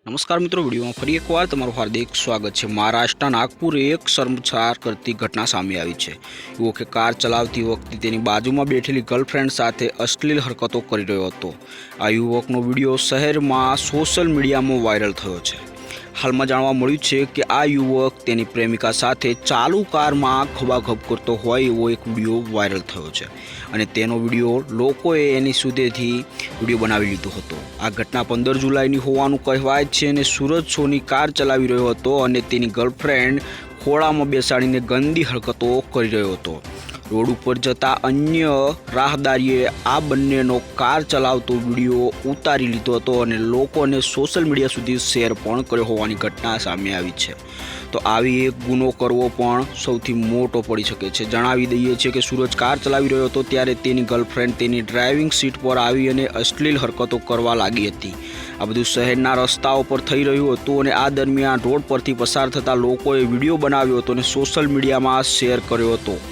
नमस्कार मित्रों, वीडियो में फरी एक बार तमाરું हार्दिक स्वागत है। महाराष्ट्र नागपुर एक शर्मसार करती घटना सामे आई है। युवके कार चलावती वखते तेनी बाजुमां बेठेली गर्लफ्रेंड साथे अश्लील हरकतों करी रह्यो हतो। आ युवकनो विडियो शहर में सोशल मीडिया में वायरल थयो छे। हाल में जाणवा मळ्युं छे कि आ युवक तेनी प्रेमिका साथे चालू कार में खभाखभ करतो होय एवो एक विडियो वायरल थयो छे અને તેનો વિડીયો લોકોએ એની સુધેથી વિડીયો બનાવી લીધો હતો। આ ઘટના 15 જુલાઈની હોવાનું કહેવાય છે અને સુરજ સોની કાર ચલાવી રહ્યો હતો અને તેની ગર્લફ્રેન્ડ ખોળામાં બેસાડીને ગંદી હરકતો કરી રહ્યો હતો। રોડ ઉપર જતા અન્ય રાહદારીએ આ બંનેનો કાર ચલાવતો વિડીયો ઉતારી લીધો હતો અને લોકોને સોશિયલ મીડિયા સુધી શેર પણ કર્યો હોવાની ઘટના સામે આવી છે। તો આવી એક ગુનો કરવો પણ સૌથી મોટો પડી શકે છે। જણાવી દઈએ છીએ કે સૂરજ કાર ચલાવી રહ્યો હતો ત્યારે તેની ગર્લફ્રેન્ડ તેની ડ્રાઇવિંગ સીટ પર આવી અને અશ્લીલ હરકતો કરવા લાગી હતી। આ બધું શહેરના રસ્તાઓ પર થઈ રહ્યું હતું અને આ દરમિયાન રોડ પરથી પસાર થતા લોકોએ વિડીયો બનાવ્યો હતો અને સોશિયલ મીડિયામાં શેર કર્યો હતો।